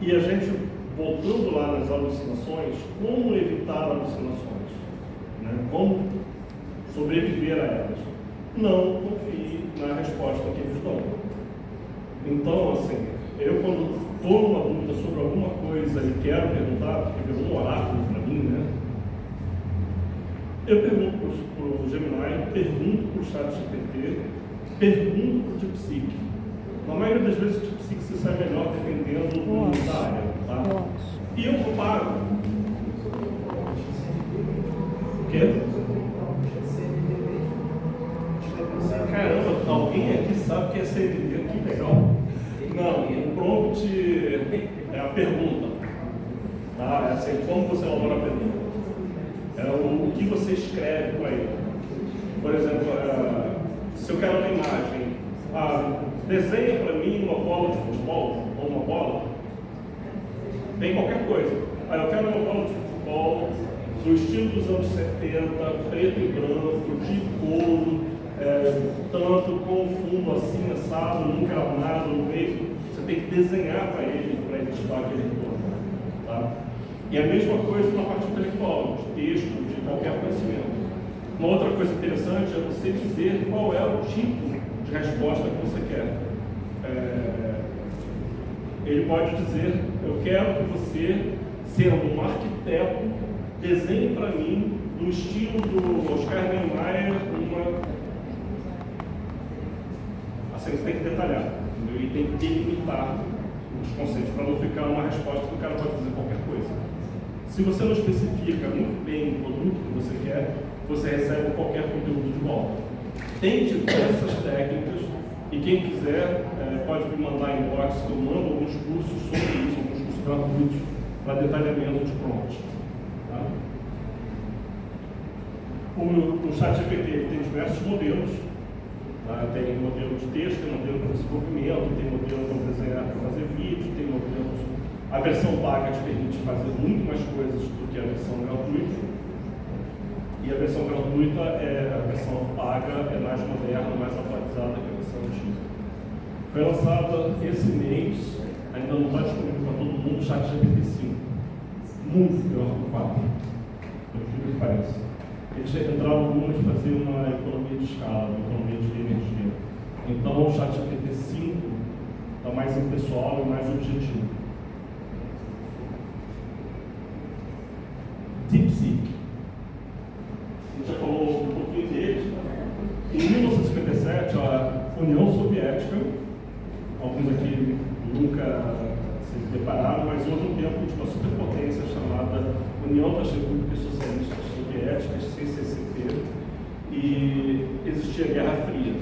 E a gente, voltando lá nas alucinações, como evitar alucinações? Né? Como sobreviver a elas? Não confie na resposta que eles dão. Então, assim, eu quando estou numa dúvida sobre alguma coisa e quero perguntar, porque virou um oráculo para mim, né? Eu pergunto para o Gemini, pergunto para o ChatGPT, pergunto para o DeepSeek. Na maioria das vezes o DeepSeek se sai melhor dependendo da área, tá? E eu comparo. O quê? Caramba, alguém aqui sabe o que é CND? Que legal. Não, o prompt é a pergunta. Tá? É assim, como você elabora a pergunta. É o que você escreve para ele. Por exemplo, se eu quero uma imagem, desenha para mim uma bola de futebol, ou uma bola, tem qualquer coisa. Eu quero uma bola de futebol do estilo dos anos 70, preto e branco, de couro, tanto com fundo assim, assado, num gramado, no meio. Você tem que desenhar para ele te dar aquele retorno. Tá? E a mesma coisa na parte intelectual, de texto, de qualquer conhecimento. Uma outra coisa interessante é você dizer qual é o tipo de resposta que você quer. Ele pode dizer, eu quero que você, sendo um arquiteto, desenhe para mim, no estilo do Oscar Niemeyer, assim, você tem que detalhar, entendeu? E tem que delimitar os conceitos, para não ficar uma resposta que o cara pode dizer qualquer coisa. Se você não especifica muito bem o produto que você quer, você recebe qualquer conteúdo de volta. Tem diversas técnicas, e quem quiser pode me mandar em inbox, que eu mando alguns cursos sobre isso, alguns cursos gratuitos para detalhamento de prompt. Tá? O ChatGPT tem diversos modelos. Tá? Tem modelo de texto, tem modelo para desenvolvimento, tem modelo para desenhar, para fazer vídeo, tem modelo. A versão paga te permite fazer muito mais coisas do que a versão gratuita. E a versão gratuita a versão paga é mais moderna, mais atualizada que a versão antiga. Foi lançada esse mês, ainda não está disponível para todo mundo, o ChatGPT 5. Muito pior que o 4. Por que parece. Eles entraram no mundo de fazer uma economia de escala, uma economia de energia. Então o ChatGPT 5 está mais impessoal e mais objetivo. DeepSeek. A gente já falou um pouquinho deles. Em 1957, a União Soviética, alguns aqui nunca se depararam, mas houve um tempo de uma superpotência chamada União das Repúblicas Socialistas Soviéticas, CCCP, e existia a Guerra Fria.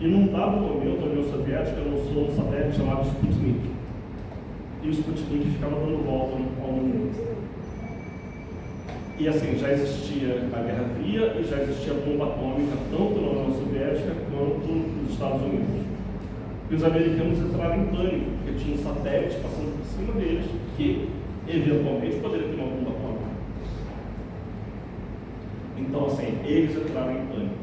E num dado momento, a União Soviética lançou um satélite chamado Sputnik. E o Sputnik ficava dando volta ao mundo. E assim, já existia a Guerra Fria e já existia a bomba atômica, tanto na União Soviética quanto nos Estados Unidos. E os americanos entraram em pânico, porque tinha um satélite passando por cima deles, que eventualmente poderia ter uma bomba atômica. Então, assim, eles entraram em pânico.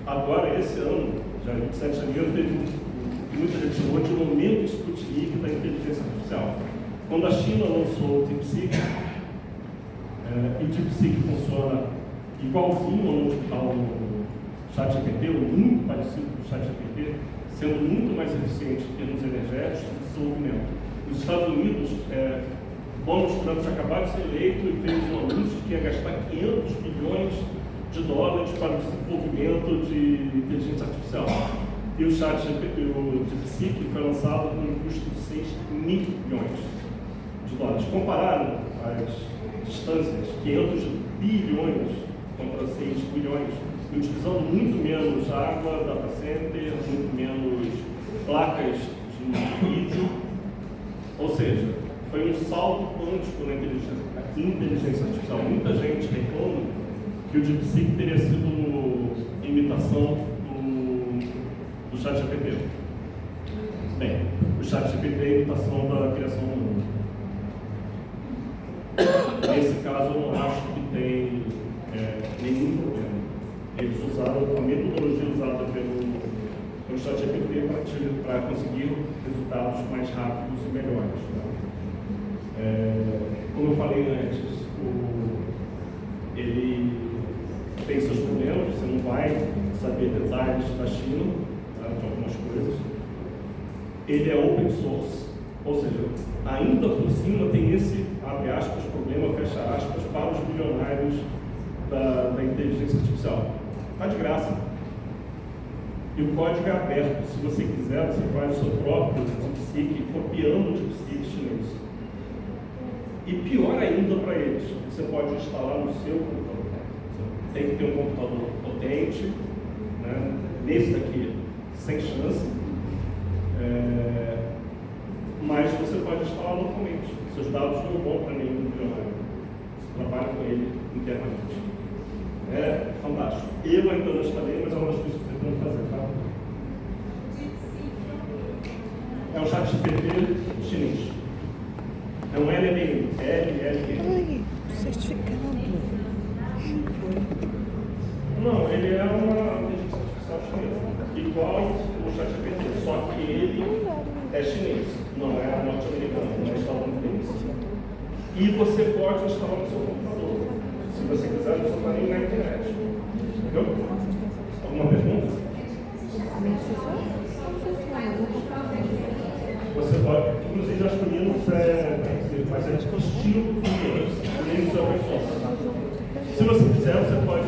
Agora, esse ano, já 27 de janeiro, teve muita gente chamou de momento Sputnik da inteligência artificial. Quando a China lançou o DeepSeek, e o DeepSeek funciona igualzinho ao ChatGPT, ou muito parecido com o ChatGPT, sendo muito mais eficiente em termos energéticos do desenvolvimento. Os Estados Unidos, Donald Trump acabou de ser eleito e fez um anúncio de que ia gastar 500 bilhões de dólares para o desenvolvimento de inteligência artificial. E o DeepSeek foi lançado com um custo de 6 mil bilhões de dólares. Compararam as distâncias, 500 bilhões contra 6 bilhões, utilizando muito menos água, data center, muito menos placas de vídeo. Ou seja, foi um salto quântico na inteligência artificial. Muita gente reclama que o DeepSeek teria sido imitação do ChatGPT. Bem, o ChatGPT é a imitação da criação do mundo. Nesse caso, eu não acho que tem nenhum problema. Eles usaram a metodologia usada pelo ChatGPT para conseguir resultados mais rápidos e melhores. Como eu falei antes, ele tem seus problemas, você não vai saber detalhes da China, de algumas coisas. Ele é open source, ou seja, ainda por cima tem esse, abre aspas, problema, fecha aspas, para os bilionários da inteligência artificial. Está de graça. E o código é aberto. Se você quiser, você faz o seu próprio DeepSeek, copiando o DeepSeek chinês. E pior ainda para eles, você pode instalar no seu computador. Você tem que ter um computador potente, né? Nesse daqui, sem chance. Mas você pode instalar localmente. Seus dados não vão para nenhum bilionário. Você trabalha com ele internamente. É fantástico. Eu ainda não instalei, mas é uma das coisas que pretendo fazer, tá? É um ChatGPT chinês. É um LLM. Ai, certificado. Não, ele é uma inteligência artificial chinesa. Igual o ChatGPT, só que ele é chinês, não é norte-americano, não é estadunidense. E você pode instalar no seu computador. Se você quiser, não está nem na internet. Entendeu? Alguma pergunta? Você pode, inclusive as meninas fazem estilo nem seu pessoal. Se você quiser, você pode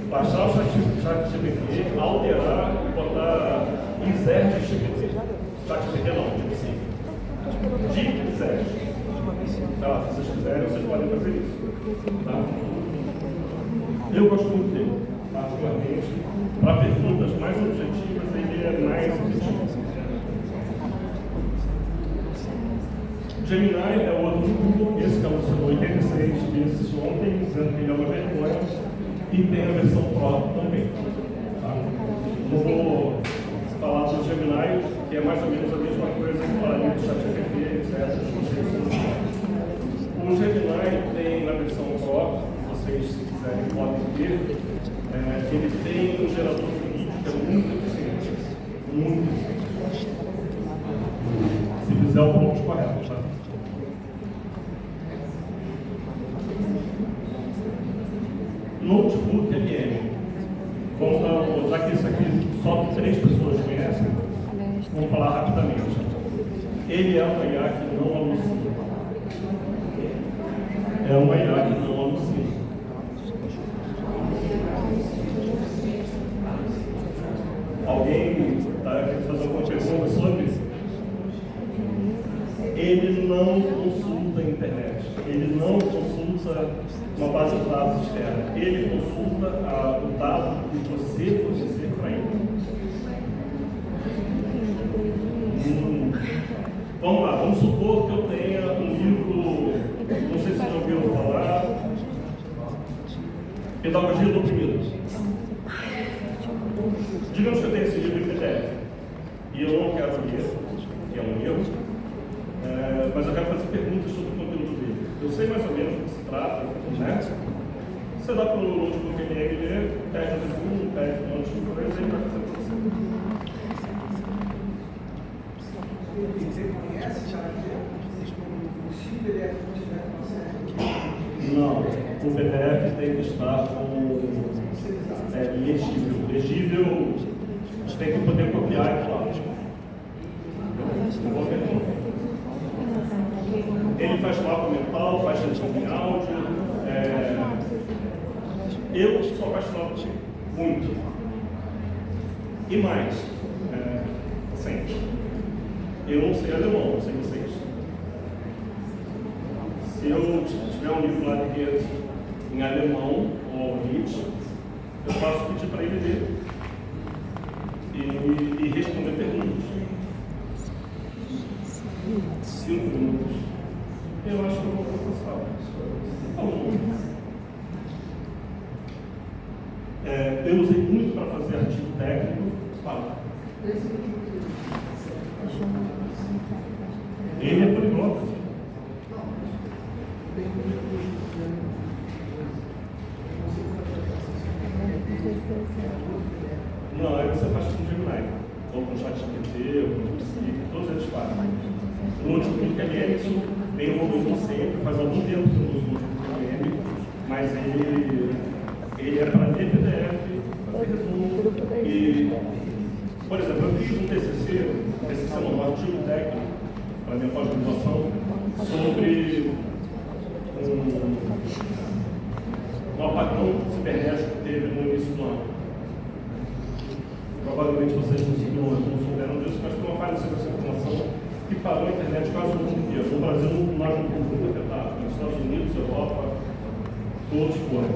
baixar o ChatGPT, alterar e botar insert GPT. ChatGPT não, DeepSeek. Tá, se vocês quiserem, vocês podem fazer isso. Tá? Eu gosto muito dele, particularmente. Para perguntas mais objetivas, ele é mais objetivo. Gemini é outro, esse que alucinou 86 vezes ontem, dizendo que ele é uma vergonha, e tem a versão Pro também. Tá? Não vou falar do Gemini, que é mais ou menos a mesma coisa que falaria do ChatGPT, etc. O Gemini tem na versão Pro, vocês se quiserem podem ver, ele tem um gerador de vídeo que é muito eficiente. Muito eficiente. Se fizer o prompt correto, tá? Notebook LM. Já que isso aqui só 3 pessoas conhecem, vamos falar rapidamente. Ele é uma IA que não alucina. É uma IA que não alucina. Alguém está querendo fazer alguma pergunta sobre? Ele não consulta a internet. Ele não consulta uma base de dados externa. Ele consulta o dado que você fornecer para ele. Vamos lá, vamos supor que eu tenha um livro, não sei se vocês já ouviram falar, Pedagogia do Oprimido. Digamos que eu tenho esse livro em PDF e eu não quero ler, que é um erro, mas eu quero fazer perguntas sobre o conteúdo dele. Eu sei mais ou menos do que se trata, né? Você dá para o notebook ler, pede o resumo, pede um monte de coisa e ele vai fazer para você. Não, o PDF tem que estar com legível. Legível Você tem que poder copiar e falar. Ele faz mapa mental, faz edição de áudio. Eu sou apaixonado muito. E mais, assim, eu não sei alemão, não sei vocês. Se eu tiver um livro lá de Goethe em alemão ou Nietzsche, eu posso pedir para ele ler e responder perguntas. 5 minutos. Eu acho que eu vou passar. Eu usei muito para fazer artigo técnico. Fala. Ele é poliglota. Não, aí você faz com o Gemini, ou com o ChatGPT, ou com o DeepSeek, todos eles fazem. No notebook LM, tem um volume sempre, faz algum tempo que eu uso o notebook LM, mas ele é para ler PDF, fazer resumo. E, por exemplo, eu fiz um TCC não, um artigo técnico, para minha pós-graduação, sobre um apagão cibernético que teve no início do ano. Provavelmente vocês não souberam disso, mas foi uma falha de segurança da informação que parou a internet quase o mundo inteiro. No Brasil, nós não fomos muito afetados, nos Estados Unidos, Europa, todos foram.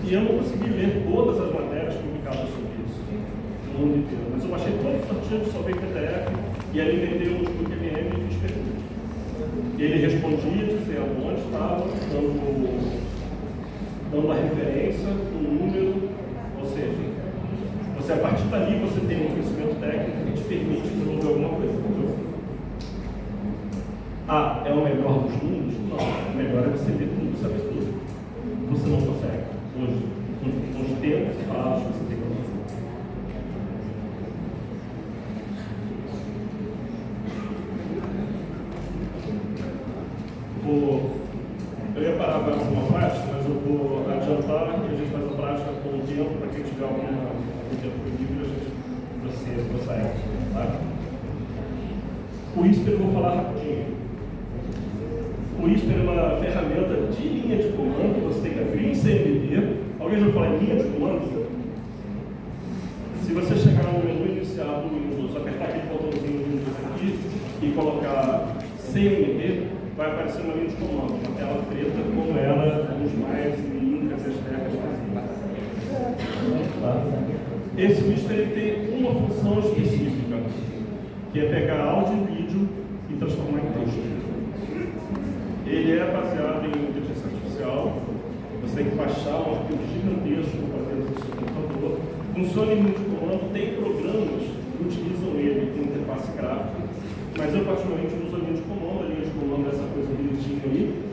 E eu não consegui ler todas as matérias publicadas sobre isso no mundo inteiro, mas eu baixei todos os artigos sobre PDF e alimentei o notebook LM e fiz perguntas. E ele respondia dizendo onde estava, dando a referência, o número, ou seja, a partir dali você tem um conhecimento técnico que te permite desenvolver alguma coisa, entendeu? É o melhor dos mundos? Não, o melhor é você ver tudo, saber tudo. Você não consegue. Hoje, com os tempos e palavras que você tem que fazer. Eu ia parar agora com uma prática, mas eu vou adiantar e a gente faz a prática com o tempo para quem tiver algum tempo livre, a gente prossegue, tá? O Whisper eu vou falar rapidinho. O Whisper é uma ferramenta de linha de comando que você tem que abrir em CMD. Alguém já falou em linha de comando? Se você chegar no menu inicial do Windows, apertar aquele botãozinho do Windows aqui e colocar CMD, vai aparecer uma linha de comando, uma tela preta, como ela, os mais linkas e as teclas faziam. Esse Whisper ele tem uma função específica, que é pegar áudio e vídeo e transformar em texto. Ele é baseado em inteligência artificial, você tem que baixar um arquivo gigantesco para dentro do seu computador. Funciona em linha de comando, tem programas que utilizam ele com interface gráfica, mas eu particularmente uso a linha de comando. A linha de comando é essa coisa bonitinha aí.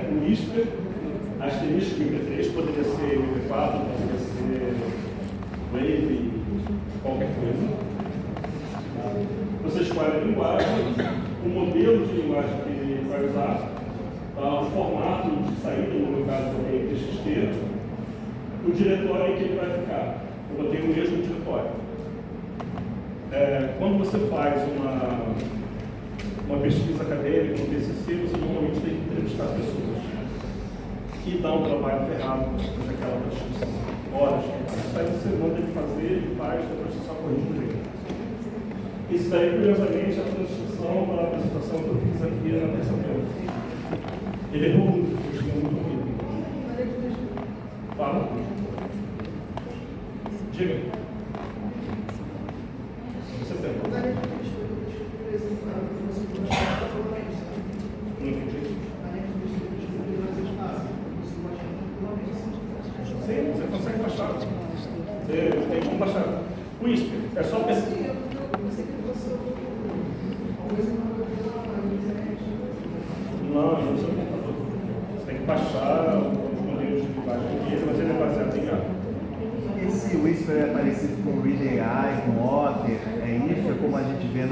O Whisper, asterisco MP3, poderia ser MP4, poderia ser Wave, qualquer coisa. Você escolhe a linguagem, o modelo de linguagem que ele vai usar, o formato de saída, no meu caso também TXT, o diretório em que ele vai ficar. Eu botei o mesmo diretório. Quando você faz uma pesquisa acadêmica, um TCC, você normalmente tem que entrevistar pessoas e dá um trabalho ferrado para fazer aquela transcrição. Horas. Isso aí você manda ele fazer, ele faz, depois você só corrige o erro. Isso daí, curiosamente, é a transcrição da apresentação que eu fiz aqui na terça-feira. Ele errou muito, eu tinha muito medo. Fala. Diga. Você tem. Não entendi. Sim, você consegue baixar. Tem como baixar. O Whisper é só pesquisa. Não, não sou computador. Você tem que baixar os modelos de linguagem aqui, mas ele é baseado em IA. Esse Whisper é parecido com o Read AI, com o Otter, isso é como a gente vê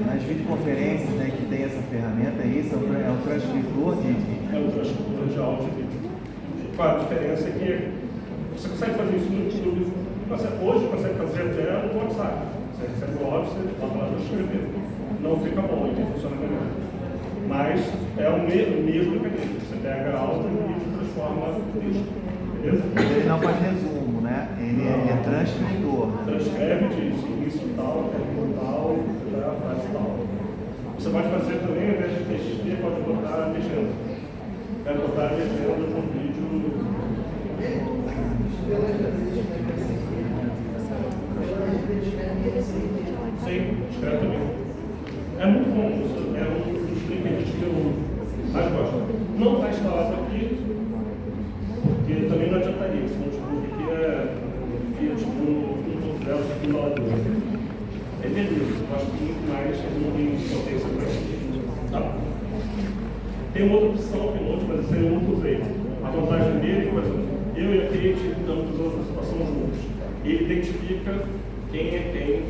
nas videoconferências, né, que tem essa ferramenta, é isso? É o transcritor de vídeo. É o transcritor de áudio e vídeo. Claro, a diferença é que você consegue fazer isso no YouTube. Hoje consegue fazer até no WhatsApp. Você recebe o áudio, você bota lá para escrever. Não fica bom, então funciona melhor. Mas é o mesmo mecanismo. Você pega áudio e vídeo e transforma em texto. Beleza? Ele não faz resumo, né? Ele é transcritor. Transcreve diz início tal, término tal, frase tal. Você pode fazer também, ao invés de TXT, pode botar a legenda. Quero botar a legenda no vídeo. Sim, escreve também. É muito bom, isso é um dos clientes que eu mais gosto. Não está instalado aqui, porque também não adiantaria, esse notebook aqui é tipo um zero simulador. É beleza, eu gosto muito mais, não tem potência para isso. Tá. Tem uma outra opção, Keynote, mas essa eu nunca usei. A vantagem dele, por exemplo, eu e a Kate estamos usando a situação juntos. Ele identifica quem é quem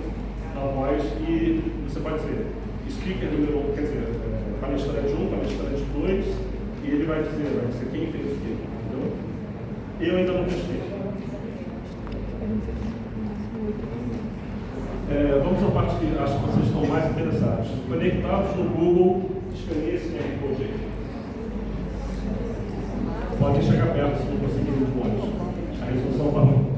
na voz e você pode dizer speaker número 1, quer dizer, palestrante 1, palestrante 2, e ele vai dizer quem fez o quê, entendeu? Eu ainda não testei. Vamos à parte que acho que vocês estão mais interessados. Conectados no Google, escaneie esse QR Code aí. Pode chegar perto se não conseguir muito longe. A resolução está ruim.